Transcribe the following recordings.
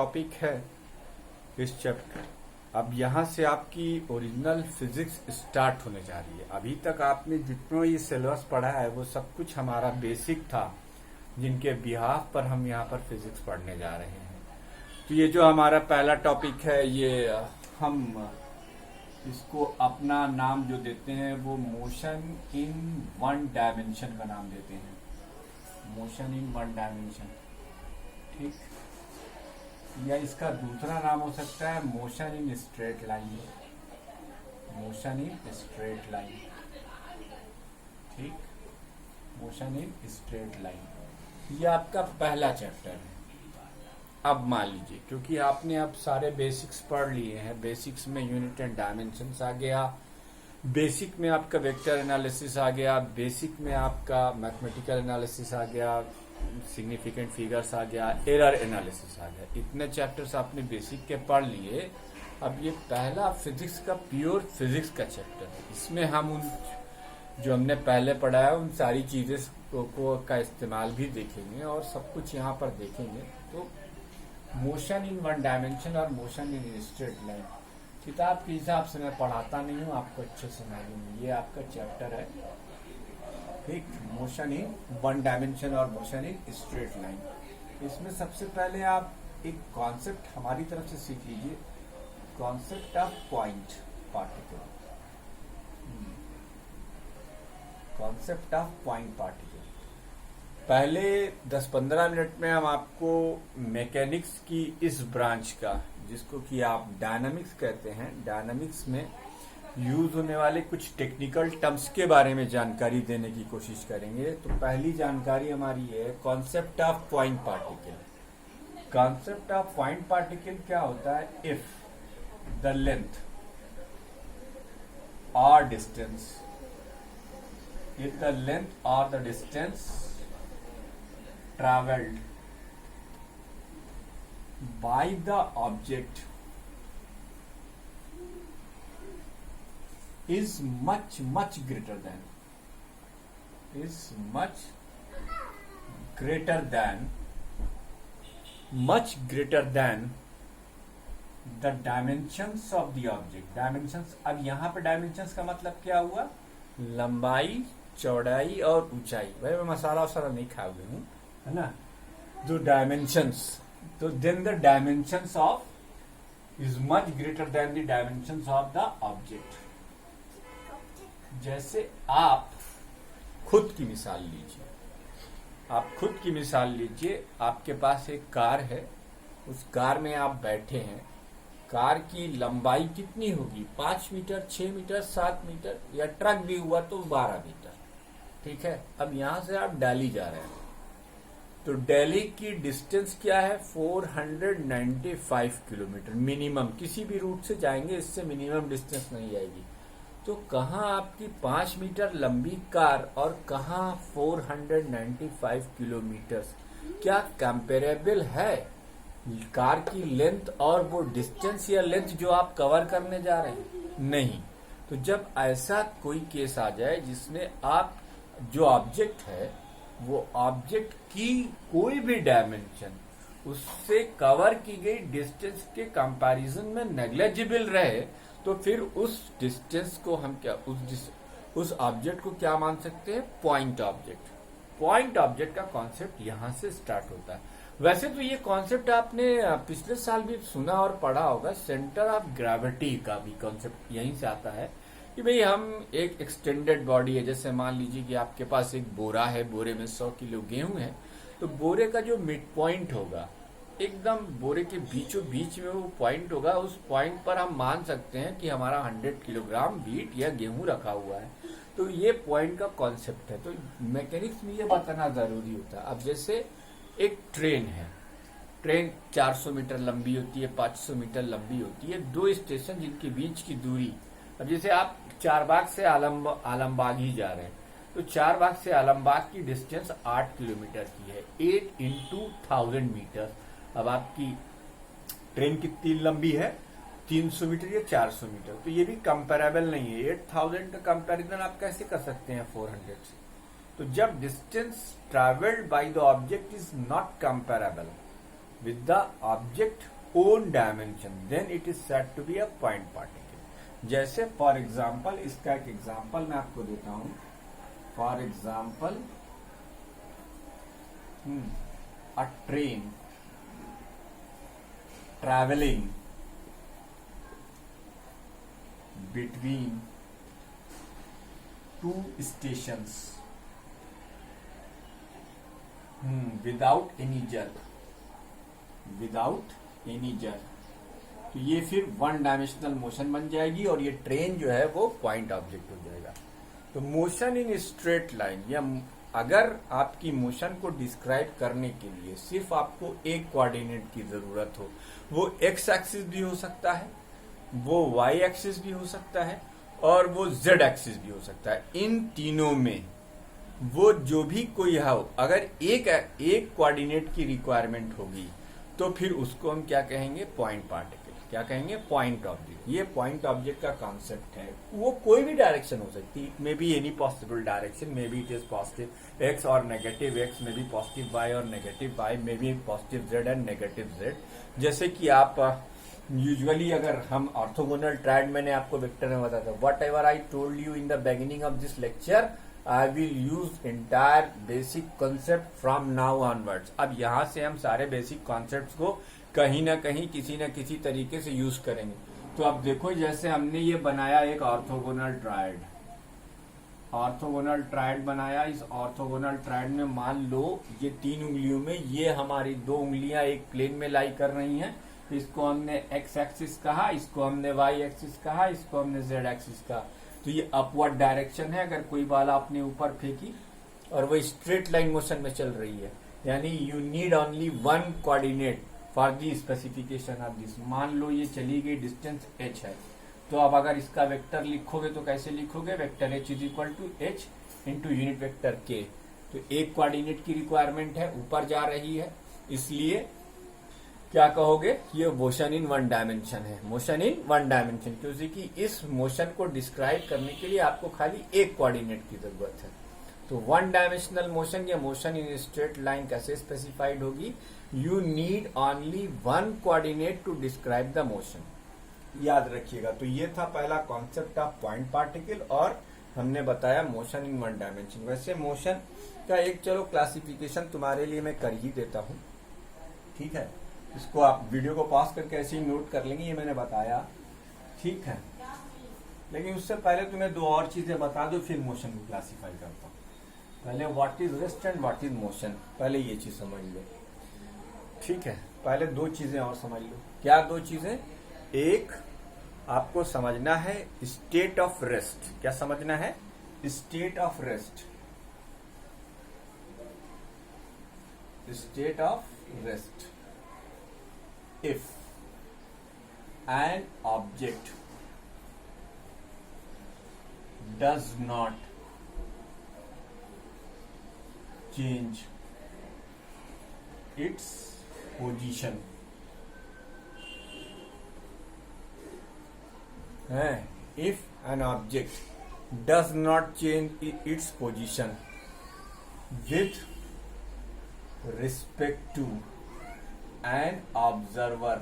Topic है इस chapter. अब यहाँ से आपकी ओरिजिनल फिजिक्स स्टार्ट होने जा रही है। अभी तक आपने जितना ये सिलेबस पढ़ा है वो सब कुछ हमारा बेसिक था, जिनके बिहाफ पर हम यहाँ पर फिजिक्स पढ़ने जा रहे हैं। तो ये जो हमारा पहला टॉपिक है, ये हम इसको अपना नाम जो देते हैं वो मोशन इन वन डायमेंशन का नाम देते हैं। मोशन इन वन डायमेंशन, ठीक। या इसका दूसरा नाम हो सकता है motion in straight line. Motion in straight line, ठीक। मोशन इन स्ट्रेट लाइन, ये आपका पहला चैप्टर है। अब मान लीजिए, क्योंकि आपने अब सारे बेसिक्स पढ़ लिए हैं, बेसिक्स में यूनिट एंड डायमेंशंस आ गया, बेसिक में आपका वेक्टर एनालिसिस आ गया, बेसिक में आपका मैथमेटिकल एनालिसिस आ गया, सिग्निफिकेंट फिगर्स आ गया, एरर एनालिसिस आ गया। इतने चैप्टर्स आपने बेसिक के पढ़ लिए। अब ये पहला फिजिक्स का प्योर फिजिक्स का चैप्टर है। इसमें हम उन जो हमने पहले पढ़ा है उन सारी चीजें को का इस्तेमाल भी देखेंगे और सब कुछ यहाँ पर देखेंगे। तो मोशन इन वन डायमेंशन और मोशन इन स्ट्रेट लाइन किताब के हिसाब से मैं पढ़ाता नहीं हूँ, आपको अच्छे से मालूम है। ये आपका चैप्टर है, ठीक। मोशन इन वन डायमेंशन और मोशन इन स्ट्रेट लाइन। इसमें सबसे पहले आप एक कॉन्सेप्ट हमारी तरफ से सीख लीजिए, concept of point particle. Concept of point particle पहले 10-15 मिनट में हम आपको मैकेनिक्स की इस ब्रांच का, जिसको कि आप डायनामिक्स कहते हैं, डायनामिक्स में यूज होने वाले कुछ टेक्निकल टर्म्स के बारे में जानकारी देने की कोशिश करेंगे। तो पहली जानकारी हमारी है concept of point particle. Concept of point particle क्या होता है? इफ द लेंथ और distance, if the length or the distance traveled by the object is much greater than the dimensions of the object। dimensions, अब यहाँ पे dimensions का मतलब क्या हुआ? लंबाई, चौड़ाई और ऊंचाई। भाई मैं मसाला वसाला नहीं खा हुए हूँ, है ना। जो डायमेंशंस, तो then the dimensions of is much greater than the dimensions of the object. जैसे आप खुद की मिसाल लीजिए, आपके पास एक कार है, उस कार में आप बैठे हैं। कार की लंबाई कितनी होगी? 5 मीटर, 6 मीटर, 7 मीटर, या ट्रक भी हुआ तो 12 मीटर, ठीक है। अब यहां से आप दिल्ली जा रहे हैं, तो दिल्ली की डिस्टेंस क्या है? 495 किलोमीटर मिनिमम। किसी भी रूट से जाएंगे, इससे मिनिमम डिस्टेंस नहीं आएगी। तो कहाँ आपकी 5 मीटर लंबी कार और कहाँ 495 किलोमीटर? क्या कंपेरेबल है कार की लेंथ और वो डिस्टेंस या लेंथ जो आप कवर करने जा रहे हैं? नहीं। तो जब ऐसा कोई केस आ जाए जिसमें आप जो ऑब्जेक्ट है वो ऑब्जेक्ट की कोई भी डायमेंशन उससे कवर की गई डिस्टेंस के कंपैरिजन में नेग्लिजिबल रहे, तो फिर उस डिस्टेंस को हम क्या, उस ऑब्जेक्ट को क्या मान सकते हैं? Point object. पॉइंट ऑब्जेक्ट का कॉन्सेप्ट यहां से स्टार्ट होता है। वैसे तो ये कॉन्सेप्ट आपने पिछले साल भी सुना और पढ़ा होगा। सेंटर ऑफ ग्रेविटी का भी कॉन्सेप्ट यहीं से आता है कि भाई हम एक एक्सटेंडेड बॉडी है। जैसे मान लीजिए कि आपके पास एक बोरा है, बोरे में 100 किलो गेहूं है, तो बोरे का जो मिड पॉइंट होगा, एकदम बोरे के बीचों बीच में वो पॉइंट होगा। उस पॉइंट पर हम मान सकते हैं कि हमारा 100 किलोग्राम व्हीट या गेहूं रखा हुआ है। तो ये पॉइंट का कॉन्सेप्ट है। तो मैकेनिक्स में ये बताना जरूरी होता है। अब जैसे एक ट्रेन है, ट्रेन 400 मीटर लंबी होती है, 500 मीटर लंबी होती है। 2 स्टेशन जिनके बीच की दूरी, अब जैसे आप चारबाग से आलमबाग ही जा रहे हैं, तो चारबाग से आलमबाग की डिस्टेंस 8 किलोमीटर की है। 8 × 1000 मीटर। अब आपकी ट्रेन कितनी लंबी है? 300 मीटर या 400 मीटर। तो ये भी कंपेरेबल नहीं है। 8000 का कंपेरिजन आप कैसे कर सकते हैं 400 से? तो जब distance travelled by the object is not comparable, with the object own dimension, then it is said to be a point particle. जैसे फॉर एग्जाम्पल, इसका एक एग्जाम्पल मैं आपको देता हूं. For example, a train traveling between two stations without any jerk, तो ये फिर वन डायमेंशनल मोशन बन जाएगी और ये ट्रेन जो है वो पॉइंट ऑब्जेक्ट हो जाएगा. तो मोशन इन स्ट्रेट लाइन, या अगर आपकी मोशन को डिस्क्राइब करने के लिए सिर्फ आपको एक कोऑर्डिनेट की जरूरत हो, वो एक्स एक्सिस भी हो सकता है, वो वाई एक्सिस भी हो सकता है और वो जेड एक्सिस भी हो सकता है. इन तीनों में वो जो भी कोई हो, अगर एक कोऑर्डिनेट की रिक्वायरमेंट होगी तो फिर उसको हम क्या कहेंगे, पॉइंट पार्टिकल. क्या कहेंगे, पॉइंट ऑब्जेक्ट. ये पॉइंट ऑब्जेक्ट का कॉन्सेप्ट है. वो कोई भी डायरेक्शन हो सकती है, maybe any possible direction, maybe it is positive x और negative x, maybe positive y और negative y, maybe positive z and negative z. जैसे कि आप यूजुअली अगर हम ऑर्थोगोनल ट्रायड, मैंने आपको वेक्टर में बताया था, what ever I told you in the beginning of this lecture, I will use entire basic concept from now onwards. अब यहां से हम सारे बेसिक कॉन्सेप्ट्स को कहीं ना कहीं किसी न किसी तरीके से यूज करेंगे. तो अब देखो, जैसे हमने ये बनाया एक ऑर्थोगोनल ट्रायड बनाया. इस ऑर्थोगोनल ट्रायड में मान लो ये 3 उंगलियों में ये हमारी 2 उंगलियां एक प्लेन में लाई कर रही हैं. इसको हमने एक्स एक्सिस कहा, इसको हमने वाई एक्सिस कहा, इसको हमने जेड एक्सिस कहा. तो ये अपवर्ड डायरेक्शन है. अगर कोई बाल आपने ऊपर फेंकी और वो स्ट्रेट लाइन मोशन में चल रही है, यानी you need only one coordinate for the specification of this. मान लो ये चली गई, डिस्टेंस h है, तो अब अगर इसका वेक्टर लिखोगे तो कैसे लिखोगे, vector h is equal to h into unit vector k. तो एक कोऑर्डिनेट की रिक्वायरमेंट है, ऊपर जा रही है, इसलिए क्या कहोगे, ये मोशन इन वन डायमेंशन है. मोशन इन वन डायमेंशन क्योंकि इस मोशन को डिस्क्राइब करने के लिए आपको खाली एक कोऑर्डिनेट की जरूरत है. तो वन डायमेंशनल मोशन या मोशन इन स्ट्रेट लाइन कैसे स्पेसिफाइड होगी, you need only one coordinate to describe the motion. याद रखिएगा. तो ये था पहला कॉन्सेप्ट ऑफ पॉइंट पार्टिकल और हमने बताया मोशन इन वन डायमेंशन. वैसे मोशन का एक चलो क्लासिफिकेशन तुम्हारे लिए मैं कर ही देता हूं, ठीक है. इसको आप वीडियो को पॉज करके ऐसे ही नोट कर लेंगे, ये मैंने बताया, ठीक है. लेकिन उससे पहले तुम्हें 2 और चीजें बता दो, फिर मोशन को क्लासिफाई करता हूं. पहले what is rest and what is motion, पहले ये चीज समझ लो, ठीक है. पहले 2 चीजें और समझ लो. क्या 2 चीजें, एक आपको समझना है स्टेट ऑफ रेस्ट. क्या समझना है, state of rest. State of rest. If an object does not change its position, if an object does not change its position with respect to an observer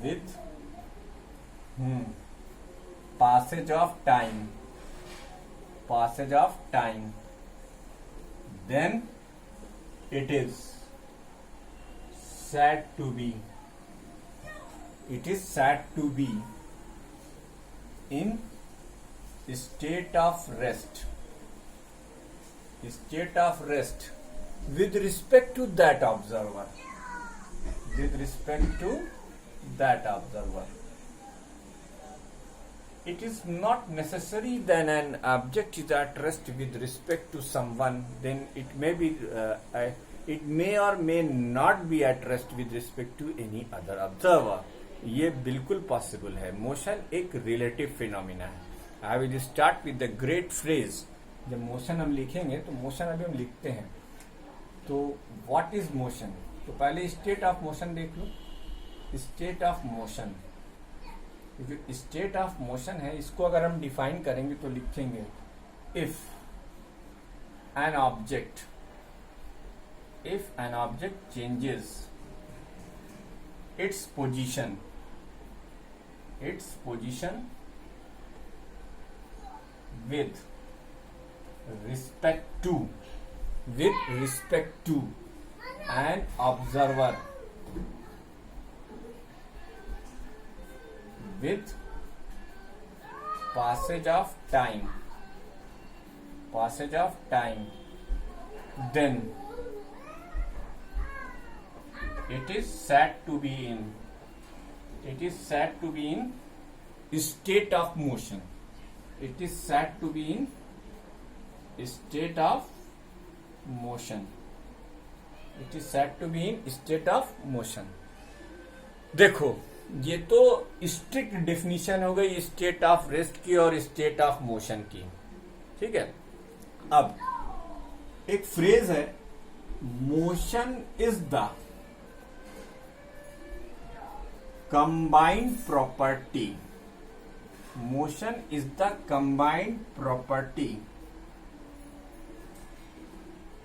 with passage of time, then it is said to be in state of rest. With respect to that observer. It is not necessary that an object is at rest with respect to someone, then it may or may not be at rest with respect to any other observer. ये बिल्कुल possible है. Motion एक relative phenomena है. I will start with the great phrase. जब motion हम लिखेंगे तो motion अभी हम लिखते हैं, तो व्हाट इज मोशन, तो पहले स्टेट ऑफ मोशन देख लो. स्टेट ऑफ मोशन, जो स्टेट ऑफ मोशन है, इसको अगर हम डिफाइन करेंगे तो लिखेंगे if an object if an object changes its position with respect to an observer with passage of time, then it is said to be in state of motion. It is said to be in state of motion. It is said to be in state of motion. देखो, ये तो strict definition हो गई state of rest की और state of motion की, ठीक है। अब एक फ्रेज है, motion is the combined property. Motion is the combined property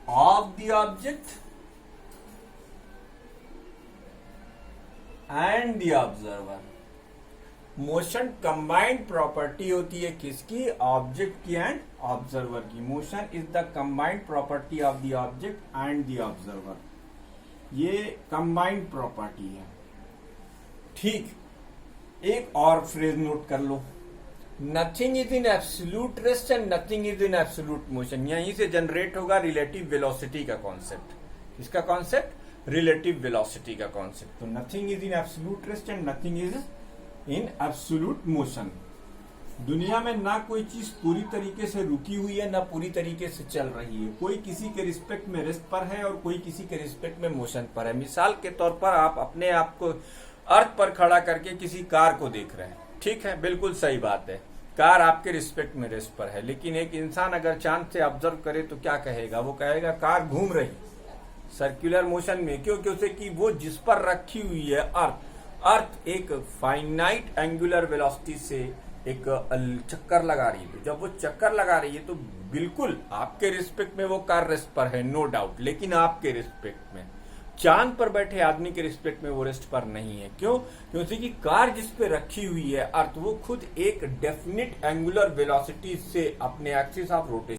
of the object and the observer. Motion combined property होती है किसकी? ऑब्जेक्ट की एंड ऑब्जर्वर की। Motion is the combined property of the object and the observer. ये combined property है, ठीक। एक और फ्रेज नोट कर लो, nothing is in absolute rest and nothing is in absolute motion. यहीं से जनरेट होगा रिलेटिव वेलोसिटी का कॉन्सेप्ट। इसका कॉन्सेप्ट रिलेटिव वेलोसिटी का कॉन्सेप्ट। तो nothing is in absolute rest and nothing is in absolute motion. दुनिया में ना कोई चीज पूरी तरीके से रुकी हुई है ना पूरी तरीके से चल रही है। कोई किसी के रिस्पेक्ट में रेस्ट पर है और कोई किसी के रिस्पेक्ट में मोशन पर है। मिसाल के तौर पर आप अपने आप को अर्थ पर खड़ा करके किसी कार को देख रहे हैं, ठीक है, बिल्कुल सही बात है। कार आपके रिस्पेक्ट में रेस्ट पर है, लेकिन एक इंसान अगर चांद से ऑब्जर्व करे तो क्या कहेगा? वो कहेगा कार घूम रही सर्कुलर मोशन में। क्यों? क्योंकि वो जिस पर रखी हुई है अर्थ एक फाइनाइट एंगुलर वेलोसिटी से एक चक्कर लगा रही है। जब वो चक्कर लगा रही है तो बिल्कुल आपके रिस्पेक्ट में वो कार रेस्ट पर है, नो डाउट। लेकिन आपके रिस्पेक्ट में, चांद पर बैठे आदमी के रिस्पेक्ट में वो रेस्ट पर नहीं है। क्यों? क्योंकि कार जिस पे रखी हुई है अर्थ, वो खुद एक डेफिनिट एंगुलर वेलोसिटी से अपने एक्सिस ऑफ रोटेशन